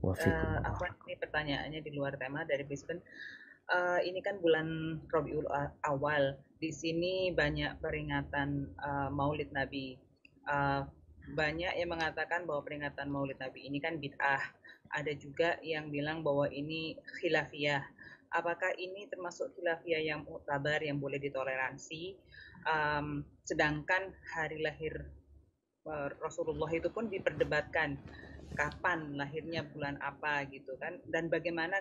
Apa ini pertanyaannya di luar tema dari Brisbane. Ini kan bulan Rabiul Awal. Di sini banyak peringatan Maulid Nabi. Uh, Banyak yang mengatakan bahwa peringatan Maulid Nabi ini kan bid'ah. Ada juga yang bilang bahwa ini khilafiyah. Apakah ini termasuk khilafiyah yang muktabar yang boleh ditoleransi? Sedangkan hari lahir Rasulullah itu pun diperdebatkan kapan lahirnya, bulan apa gitu kan, dan bagaimana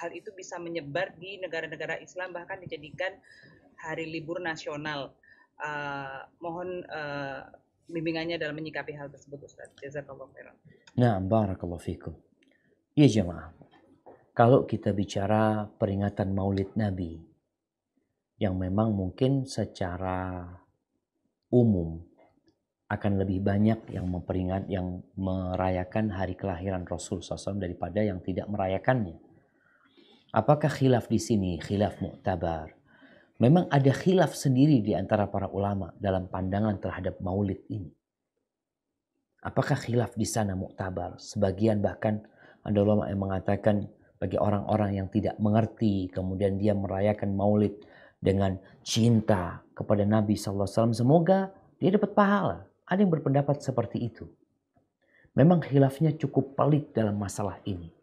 hal itu bisa menyebar di negara-negara Islam bahkan dijadikan hari libur nasional. Mohon bimbingannya dalam menyikapi hal tersebut, Ustaz. Jazakallah khairan. Nah, barakallahu fikum. Ya jemaah, kalau kita bicara peringatan Maulid Nabi yang memang mungkin secara umum akan lebih banyak yang merayakan hari kelahiran Rasul SAW daripada yang tidak merayakannya. Apakah khilaf di sini khilaf mu'tabar? Memang ada khilaf sendiri di antara para ulama dalam pandangan terhadap Maulid ini. Apakah khilaf di sana mu'tabar? Sebagian bahkan ada ulama yang mengatakan bagi orang-orang yang tidak mengerti kemudian dia merayakan Maulid dengan cinta kepada Nabi SAW, semoga dia dapat pahala. Ada yang berpendapat seperti itu. Memang khilafnya cukup pelik dalam masalah ini.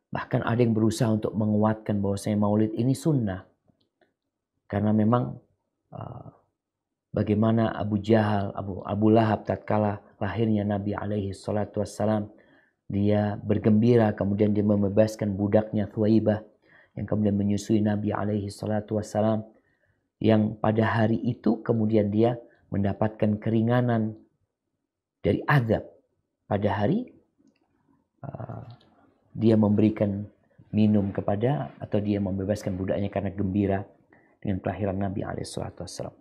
Bahkan ada yang berusaha untuk menguatkan bahwasanya Maulid ini sunnah. Karena memang bagaimana Abu Jahal, Abu Lahab tatkala lahirnya Nabi alaihi salatu wassalam, dia bergembira kemudian dia membebaskan budaknya Thuwaibah yang kemudian menyusui Nabi alaihi salatu wassalam, yang pada hari itu kemudian dia mendapatkan keringanan dari azab. Pada hari dia memberikan minum kepada atau dia membebaskan budaknya karena gembira dengan kelahiran Nabi alaihissalam.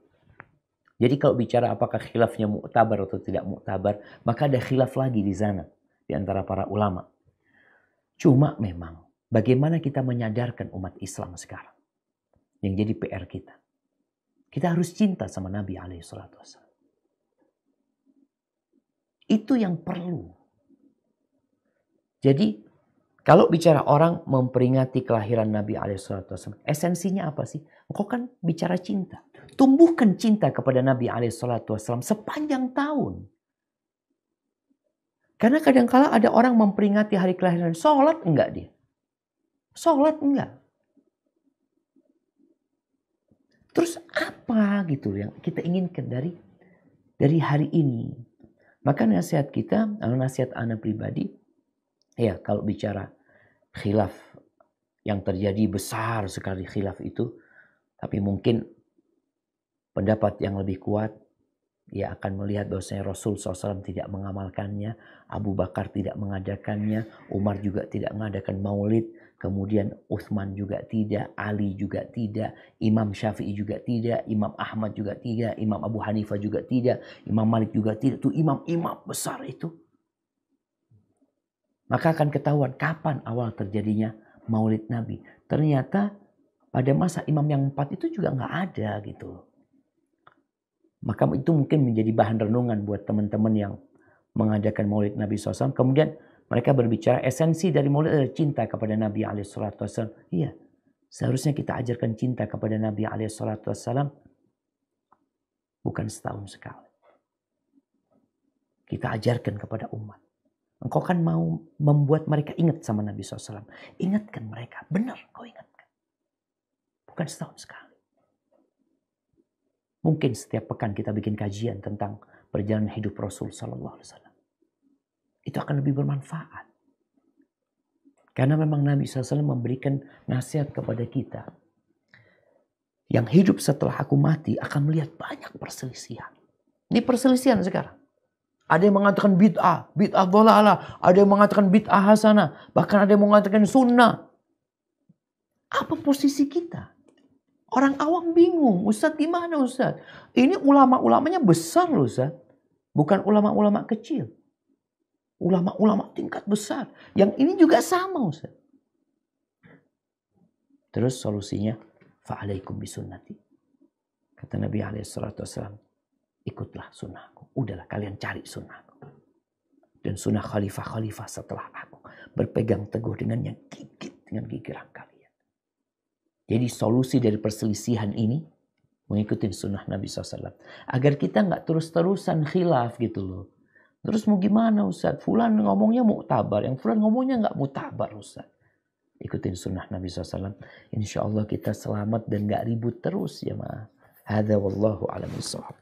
Jadi kalau bicara apakah khilafnya mu'tabar atau tidak mu'tabar, maka ada khilaf lagi di sana di antara para ulama. Cuma memang bagaimana kita menyadarkan umat Islam sekarang yang jadi PR kita. Kita harus cinta sama Nabi alaihissalam. Itu yang perlu. Jadi kalau bicara orang memperingati kelahiran Nabi alaihissalam, esensinya apa sih? Engkau kan bicara cinta. Tumbuhkan cinta kepada Nabi alaihissalam sepanjang tahun. Karena kadang-kala ada orang memperingati hari kelahiran, sholat enggak dia? Sholat enggak? Terus apa gitu yang kita inginkan dari hari ini? Maka nasihat kita, nasihat anak pribadi, ya kalau bicara khilaf yang terjadi besar sekali khilaf itu, tapi mungkin pendapat yang lebih kuat, ia akan melihat bahwasanya Rasul SAW tidak mengamalkannya, Abu Bakar tidak mengadakannya, Umar juga tidak mengadakan maulid, kemudian Utsman juga tidak, Ali juga tidak, Imam Syafi'i juga tidak, Imam Ahmad juga tidak, Imam Abu Hanifah juga tidak, Imam Malik juga tidak. Itu imam-imam besar itu. Maka akan ketahuan kapan awal terjadinya maulid Nabi. Ternyata pada masa imam yang 4 itu juga nggak ada gitu. Maka itu mungkin menjadi bahan renungan buat teman-teman yang mengadakan maulid Nabi SAW. Kemudian mereka berbicara esensi dari maulid adalah cinta kepada Nabi SAW. Iya, seharusnya kita ajarkan cinta kepada Nabi SAW bukan setahun sekali. Kita ajarkan kepada umat. Engkau kan mau membuat mereka ingat sama Nabi SAW. Ingatkan mereka. Benar kau ingatkan. Bukan setahun sekali. Mungkin setiap pekan kita bikin kajian tentang perjalanan hidup Rasul SAW. Itu akan lebih bermanfaat. Karena memang Nabi SAW memberikan nasihat kepada kita. Yang hidup setelah aku mati akan melihat banyak perselisihan. Ini perselisihan sekarang. Ada yang mengatakan bid'ah dhalalah. Ada yang mengatakan bid'ah hasanah. Bahkan ada yang mengatakan sunnah. Apa posisi kita? Orang awam bingung. Ustadz gimana Ustadz? Ini ulama-ulamanya besar loh Ustadz. Bukan ulama-ulama kecil. Ulama-ulama tingkat besar. Yang ini juga sama Ustadz. Terus solusinya. Fa'alaikum bisunnati. Kata Nabi SAW. Ikutlah sunnahku. Udahlah kalian cari sunnahku. Dan sunnah khalifah-khalifah setelah aku. berpegang teguh dengan yang gigit dengan gigiran kalian. Jadi solusi dari perselisihan ini mengikuti sunnah Nabi SAW. Agar kita nggak terus-terusan khilaf gitu loh. Terus mau gimana Ustaz? Fulan ngomongnya muktabar, yang fulan ngomongnya nggak muktabar Ustaz. Ikutin sunnah Nabi SAW. Insya Allah kita selamat dan nggak ribut terus ya ma. Hadza wallahu a'lam bishawab.